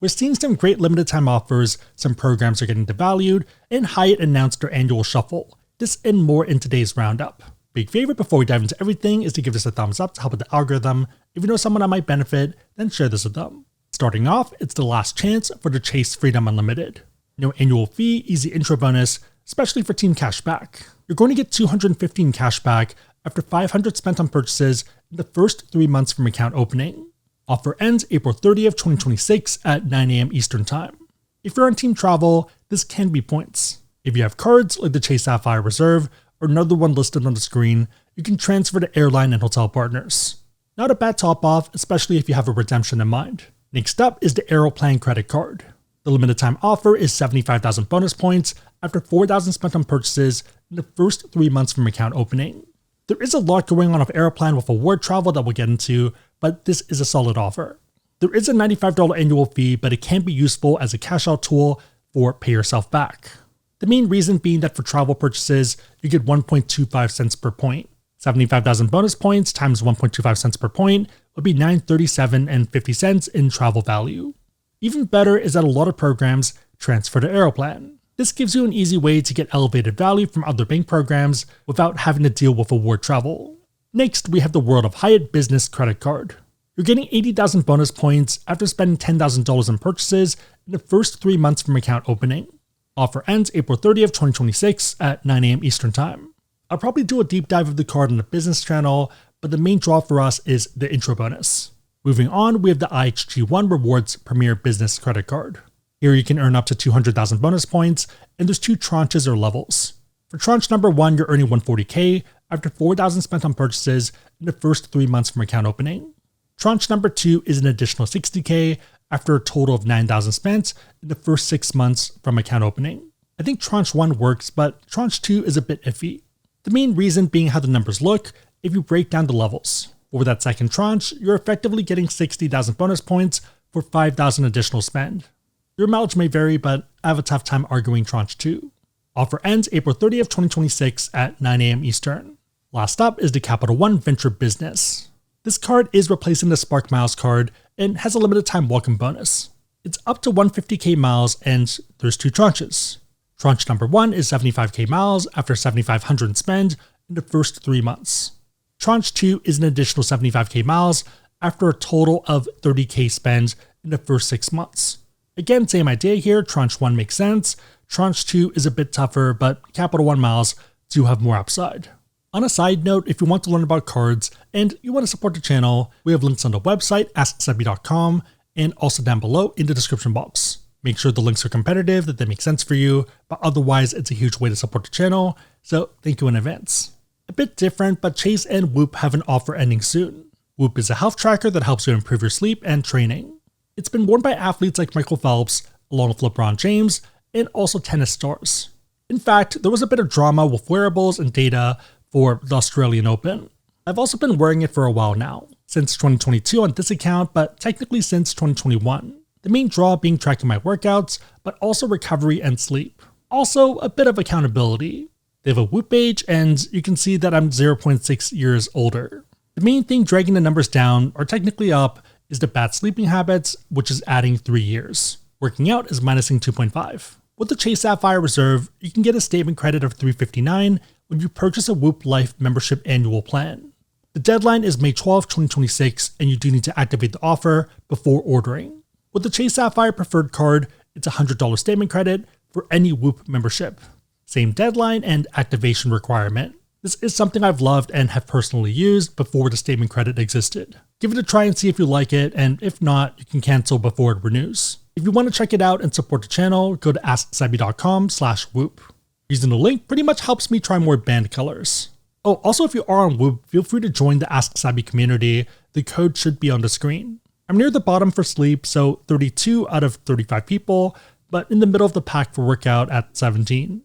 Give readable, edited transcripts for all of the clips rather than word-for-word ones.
We're seeing some great limited time offers, some programs are getting devalued, and Hyatt announced their annual shuffle. This and more in today's roundup. Big favor before we dive into everything is to give this a thumbs up to help with the algorithm. If you know someone that might benefit, then share this with them. Starting off, it's the last chance for the Chase Freedom Unlimited. No annual fee, easy intro bonus, especially for team cashback. You're going to get 215 cashback after 500 spent on purchases in the first 3 months from account opening. Offer ends April 30th, 2026 at 9 a.m. Eastern Time. If you're on team travel, this can be points. If you have cards like the Chase Sapphire Reserve or another one listed on the screen, you can transfer to airline and hotel partners. Not a bad top off, especially if you have a redemption in mind. Next up is the Aeroplan credit card. The limited time offer is 75,000 bonus points after 4,000 spent on purchases in the first 3 months from account opening. There is a lot going on with Aeroplan with award travel that we'll get into, but this is a solid offer. There is a $95 annual fee, but it can be useful as a cash out tool for pay yourself back. The main reason being that for travel purchases, you get 1.25 cents per point. 75,000 bonus points times 1.25 cents per point would be $9.37.50 in travel value. Even better is that a lot of programs transfer to Aeroplan. This gives you an easy way to get elevated value from other bank programs without having to deal with award travel. Next, we have the World of Hyatt Business Credit Card. You're getting 80,000 bonus points after spending $10,000 in purchases in the first 3 months from account opening. Offer ends April 30th, 2026 at 9 a.m. Eastern Time. I'll probably do a deep dive of the card on the business channel, but the main draw for us is the intro bonus. Moving on, we have the IHG1 Rewards Premier Business Credit Card. Here you can earn up to 200,000 bonus points, and there's 2 tranches or levels. For tranche number 1, you're earning 140k after 4,000 spent on purchases in the first 3 months from account opening. Tranche number 2 is an additional 60k after a total of 9,000 spent in the first 6 months from account opening. I think tranche 1 works, but tranche 2 is a bit iffy. The main reason being how the numbers look if you break down the levels. Over that second tranche, you're effectively getting 60,000 bonus points for 5,000 additional spend. Your mileage may vary, but I have a tough time arguing tranche 2. Offer ends April 30th, 2026 at 9 a.m. Eastern. Last up is the Capital One Venture Business. This card is replacing the Spark Miles card and has a limited time welcome bonus. It's up to 150k miles and there's 2 tranches. Tranche number 1 is 75k miles after 7,500 spend in the first 3 months. Tranche 2 is an additional 75k miles after a total of 30k spend in the first 6 months. Again, same idea here, tranche 1 makes sense, tranche 2 is a bit tougher, but Capital One miles do have more upside. On a side note, if you want to learn about cards and you want to support the channel, we have links on the website, AskSebby.com, and also down below in the description box. Make sure the links are competitive, that they make sense for you, but otherwise it's a huge way to support the channel, so thank you in advance. A bit different, but Chase and Whoop have an offer ending soon. Whoop is a health tracker that helps you improve your sleep and training. It's been worn by athletes like Michael Phelps, along with LeBron James, and also tennis stars. In fact, there was a bit of drama with wearables and data for the Australian Open. I've also been wearing it for a while now, since 2022 on this account, but technically since 2021. The main draw being tracking my workouts, but also recovery and sleep. Also, a bit of accountability. They have a Whoop age, and you can see that I'm 0.6 years older. The main thing dragging the numbers down, or technically up, is the bad sleeping habits, which is adding 3 years. Working out is minusing 2.5. With the Chase Sapphire Reserve, you can get a statement credit of $359 when you purchase a Whoop Life membership annual plan. The deadline is May 12, 2026, and you do need to activate the offer before ordering. With the Chase Sapphire Preferred card, it's a $100 statement credit for any Whoop membership. Same deadline and activation requirement. This is something I've loved and have personally used before the statement credit existed. Give it a try and see if you like it, and if not, you can cancel before it renews. If you want to check it out and support the channel, go to AskSebby.com/Whoop. Using the link pretty much helps me try more band colors. Oh, also if you are on Whoop, feel free to join the AskSebby community. The code should be on the screen. I'm near the bottom for sleep, so 32 out of 35 people, but in the middle of the pack for workout at 17.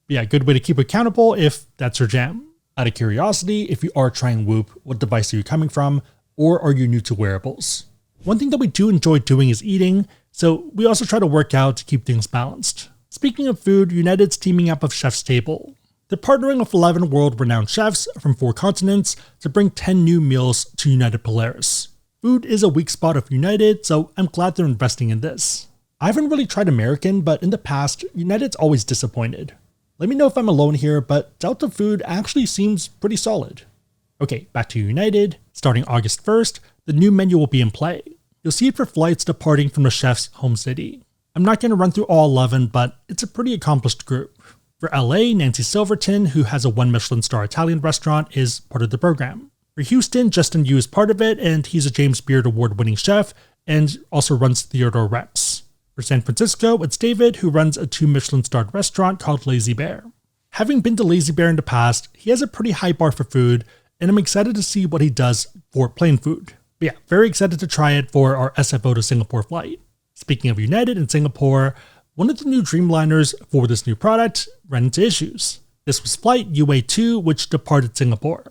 Yeah, good way to keep accountable if that's your jam. Out of curiosity, if you are trying Whoop, what device are you coming from, or are you new to wearables? One thing that we do enjoy doing is eating, so we also try to work out to keep things balanced. Speaking of food, United's teaming up with Chef's Table. They're partnering with 11 world-renowned chefs from 4 continents to bring 10 new meals to United Polaris. Food is a weak spot of United, so I'm glad they're investing in this. I haven't really tried American, but in the past, United's always disappointed. Let me know if I'm alone here, but Delta Food actually seems pretty solid. Okay, back to United. Starting August 1st, the new menu will be in play. You'll see it for flights departing from the chef's home city. I'm not going to run through all 11, but it's a pretty accomplished group. For LA, Nancy Silverton, who has a 1 Michelin star Italian restaurant, is part of the program. For Houston, Justin Yu is part of it, and he's a James Beard award-winning chef, and also runs Theodore Rex. For San Francisco, it's David, who runs a 2 Michelin-starred restaurant called Lazy Bear. Having been to Lazy Bear in the past, he has a pretty high bar for food, and I'm excited to see what he does for plain food. But yeah, very excited to try it for our SFO to Singapore flight. Speaking of United in Singapore, one of the new Dreamliners for this new product ran into issues. This was flight UA2, which departed Singapore.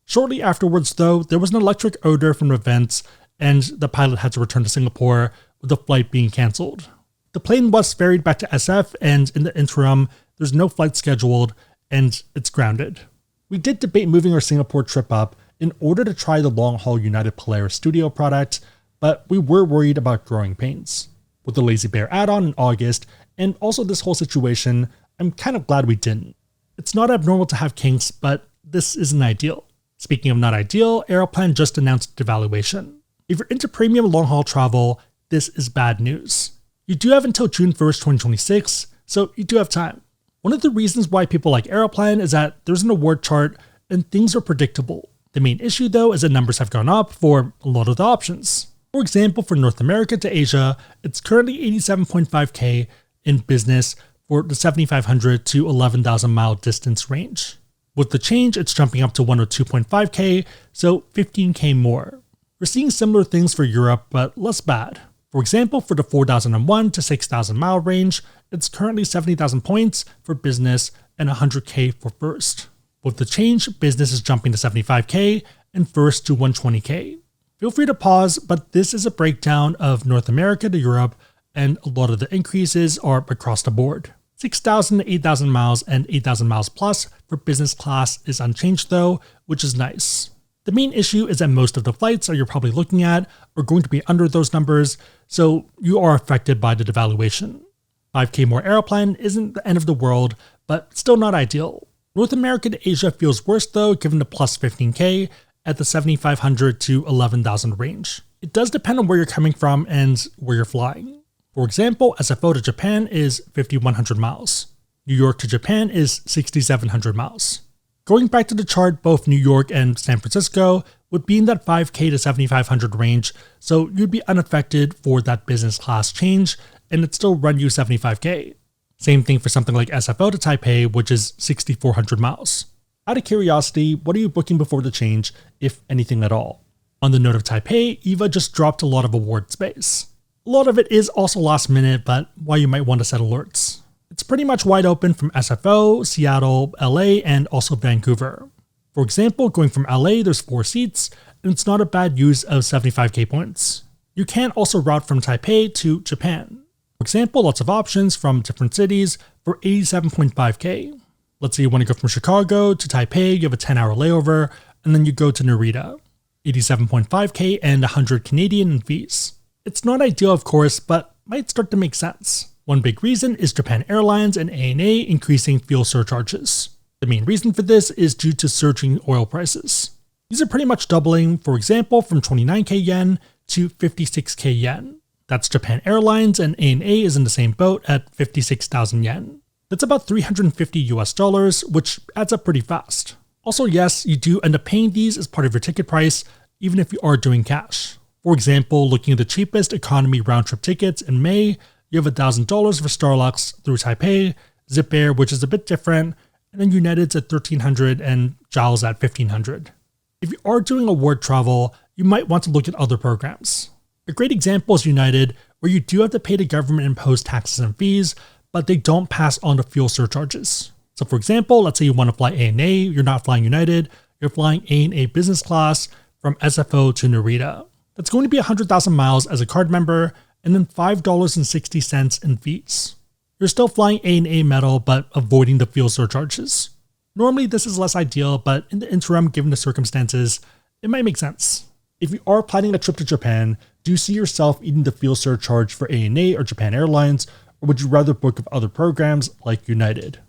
Shortly afterwards, though, there was an electric odor from the vents, and the pilot had to return to Singapore, with the flight being cancelled. The plane was ferried back to SF, and in the interim, there's no flight scheduled, and it's grounded. We did debate moving our Singapore trip up in order to try the long-haul United Polaris Studio product, but we were worried about growing pains. With the Lazy Bear add-on in August, and also this whole situation, I'm kind of glad we didn't. It's not abnormal to have kinks, but this isn't ideal. Speaking of not ideal, Aeroplan just announced devaluation. If you're into premium long-haul travel, this is bad news. You do have until June 1st, 2026, so you do have time. One of the reasons why people like Aeroplan is that there's an award chart and things are predictable. The main issue though is that numbers have gone up for a lot of the options. For example, for North America to Asia, it's currently 87.5k in business for the 7,500 to 11,000 mile distance range. With the change, it's jumping up to 102.5k, so 15k more. We're seeing similar things for Europe, but less bad. For example, for the 4,001 to 6,000 mile range, it's currently 70,000 points for business and 100k for first. With the change, business is jumping to 75k and first to 120k. Feel free to pause, but this is a breakdown of North America to Europe, and a lot of the increases are across the board. 6,000 to 8,000 miles and 8,000 miles plus for business class is unchanged though, which is nice. The main issue is that most of the flights that you're probably looking at are going to be under those numbers, so you are affected by the devaluation. 5k more Aeroplan isn't the end of the world, but still not ideal. North America to Asia feels worse though, given the plus 15k at the 7,500 to 11,000 range. It does depend on where you're coming from and where you're flying. For example, SFO to Japan is 5,100 miles. New York to Japan is 6,700 miles. Going back to the chart, both New York and San Francisco would be in that 5k to 7,500 range, so you'd be unaffected for that business class change, and it'd still run you 75k. Same thing for something like SFO to Taipei, which is 6,400 miles. Out of curiosity, what are you booking before the change, if anything at all? On the note of Taipei, EVA just dropped a lot of award space. A lot of it is also last minute, but why you might want to set alerts. It's pretty much wide open from SFO, Seattle, LA, and also Vancouver. For example, going from LA, there's 4 seats, and it's not a bad use of 75k points. You can also route from Taipei to Japan. For example, lots of options from different cities for 87.5k. Let's say you want to go from Chicago to Taipei, you have a 10-hour layover, and then you go to Narita. 87.5k and 100 Canadian in fees. It's not ideal, of course, but might start to make sense. One big reason is Japan Airlines and ANA increasing fuel surcharges. The main reason for this is due to surging oil prices. These are pretty much doubling, for example, from 29k yen to 56k yen. That's Japan Airlines, and ANA is in the same boat at 56,000 yen. That's about $350, which adds up pretty fast. Also, yes, you do end up paying these as part of your ticket price, even if you are doing cash. For example, looking at the cheapest economy round-trip tickets in May, you have $1,000 for Starlux through Taipei, Zip Air, which is a bit different, and then United's at $1,300 and JAL's at $1,500. If you are doing award travel, you might want to look at other programs. A great example is United, where you do have to pay the government-imposed taxes and fees, but they don't pass on the fuel surcharges. So for example, let's say you want to fly ANA, you're not flying United, you're flying ANA business class from SFO to Narita. That's going to be 100,000 miles as a card member, and then $5.60 in fees. You're still flying ANA metal, but avoiding the fuel surcharges. Normally this is less ideal, but in the interim, given the circumstances, it might make sense. If you are planning a trip to Japan, do you see yourself eating the fuel surcharge for ANA or Japan Airlines, or would you rather book with other programs like United?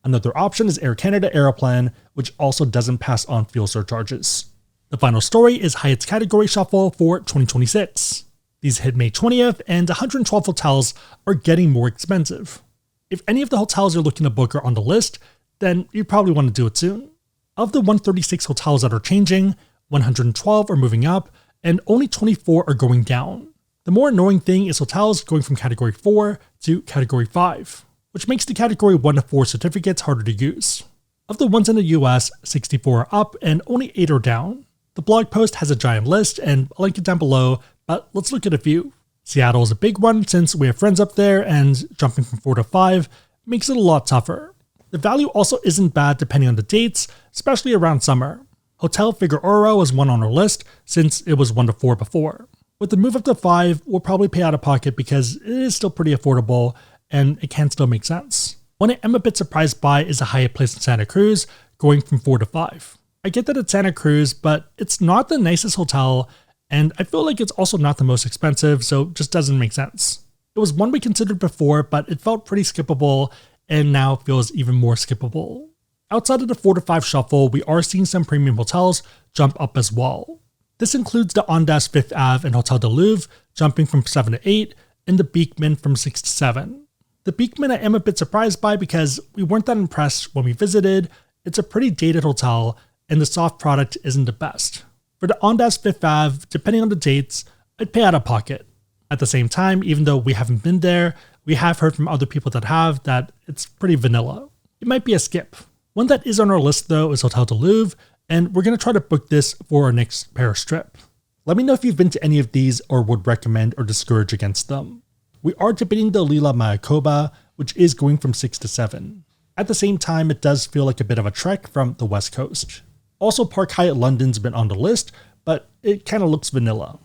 Another option is Air Canada Aeroplan, which also doesn't pass on fuel surcharges. The final story is Hyatt's category shuffle for 2026. These hit May 20th, and 112 hotels are getting more expensive. If any of the hotels you're looking to book are on the list, then you probably want to do it soon. Of the 136 hotels that are changing, 112 are moving up, and only 24 are going down. The more annoying thing is hotels going from Category 4 to Category 5, which makes the Category 1 to 4 certificates harder to use. Of the ones in the US, 64 are up and only 8 are down. The blog post has a giant list, and I'll link it down below, but let's look at a few. Seattle is a big one since we have friends up there, and jumping from 4 to 5 makes it a lot tougher. The value also isn't bad depending on the dates, especially around summer. Hotel Figueroa was one on our list since it was 1 to 4 before. With the move up to 5, we'll probably pay out of pocket because it is still pretty affordable and it can still make sense. One I am a bit surprised by is a Hyatt place in Santa Cruz going from 4 to 5. I get that it's Santa Cruz, but it's not the nicest hotel, and I feel like it's also not the most expensive, so it just doesn't make sense. It was one we considered before, but it felt pretty skippable, and now feels even more skippable. Outside of the 4 to 5 shuffle, we are seeing some premium hotels jump up as well. This includes the Ondas 5th Ave and Hotel de Louvre jumping from 7 to 8, and the Beekman from 6 to 7. The Beekman I am a bit surprised by because we weren't that impressed when we visited. It's a pretty dated hotel, and the soft product isn't the best. For the Ondas 5th Ave, depending on the dates, I'd pay out of pocket. At the same time, even though we haven't been there, we have heard from other people that have that it's pretty vanilla. It might be a skip. One that is on our list though is Hotel de Louvre, and we're going to try to book this for our next Paris trip. Let me know if you've been to any of these or would recommend or discourage against them. We are debating the Lila Mayakoba, which is going from 6 to 7. At the same time, it does feel like a bit of a trek from the West Coast. Also, Park Hyatt London's been on the list, but it kind of looks vanilla.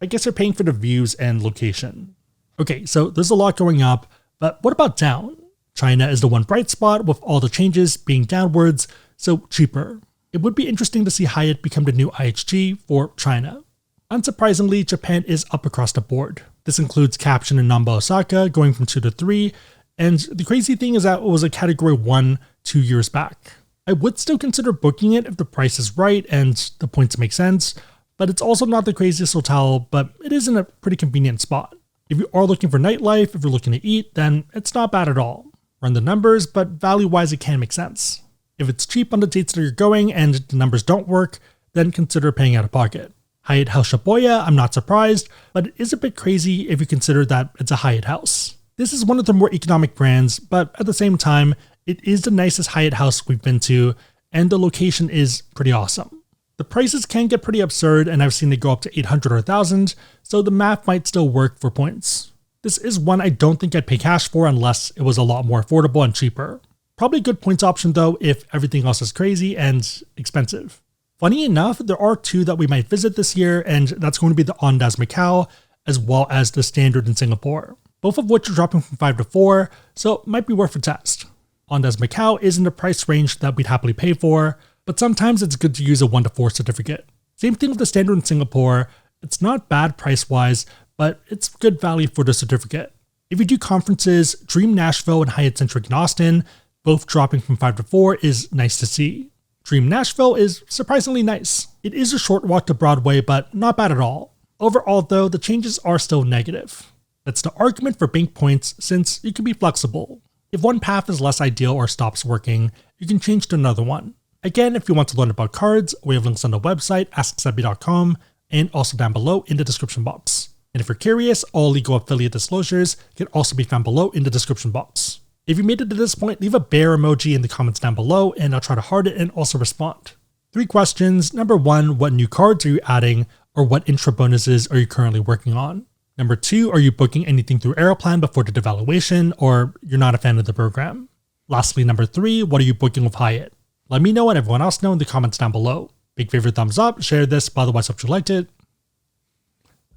I guess they're paying for the views and location. Okay, so there's a lot going up, but what about down? China is the one bright spot with all the changes being downwards, so cheaper. It would be interesting to see Hyatt become the new IHG for China. Unsurprisingly, Japan is up across the board. This includes Caption and Namba Osaka going from 2 to 3, and the crazy thing is that it was a Category 1 2 years back. I would still consider booking it if the price is right and the points make sense, but it's also not the craziest hotel, but it is in a pretty convenient spot. If you are looking for nightlife, if you're looking to eat, then it's not bad at all. Run the numbers, but value-wise it can make sense. If it's cheap on the dates that you're going and the numbers don't work, then consider paying out of pocket. Hyatt House Shibuya, I'm not surprised, but it is a bit crazy if you consider that it's a Hyatt house. This is one of the more economic brands, but at the same time, it is the nicest Hyatt house we've been to, and the location is pretty awesome. The prices can get pretty absurd, and I've seen it go up to 800 or 1,000, so the math might still work for points. This is one I don't think I'd pay cash for unless it was a lot more affordable and cheaper. Probably a good points option though if everything else is crazy and expensive. Funny enough, there are 2 that we might visit this year, and that's going to be the Ondas Macau as well as the Standard in Singapore, both of which are dropping from 5 to 4, so it might be worth a test. Ondas Macau is in the price range that we'd happily pay for, but sometimes it's good to use a 1 to 4 certificate. Same thing with the Standard in Singapore. It's not bad price-wise, but it's good value for the certificate. If you do conferences, Dream Nashville and Hyatt Centric in Austin, both dropping from 5 to 4 is nice to see. Dream Nashville is surprisingly nice. It is a short walk to Broadway, but not bad at all. Overall though, the changes are still negative. That's the argument for bank points since you can be flexible. If one path is less ideal or stops working, you can change to another one. Again, if you want to learn about cards, we have links on the website, AskSebby.com, and also down below in the description box. And if you're curious, all legal affiliate disclosures can also be found below in the description box. If you made it to this point, leave a bear emoji in the comments down below, and I'll try to heart it and also respond. 3 questions. Number 1, what new cards are you adding, or what intra bonuses are you currently working on? Number 2, are you booking anything through Aeroplan before the devaluation, or you're not a fan of the program? Lastly, number 3, what are you booking with Hyatt? Let me know and everyone else know in the comments down below. Big favorite thumbs up, share this, otherwise hope you liked it.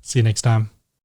See you next time.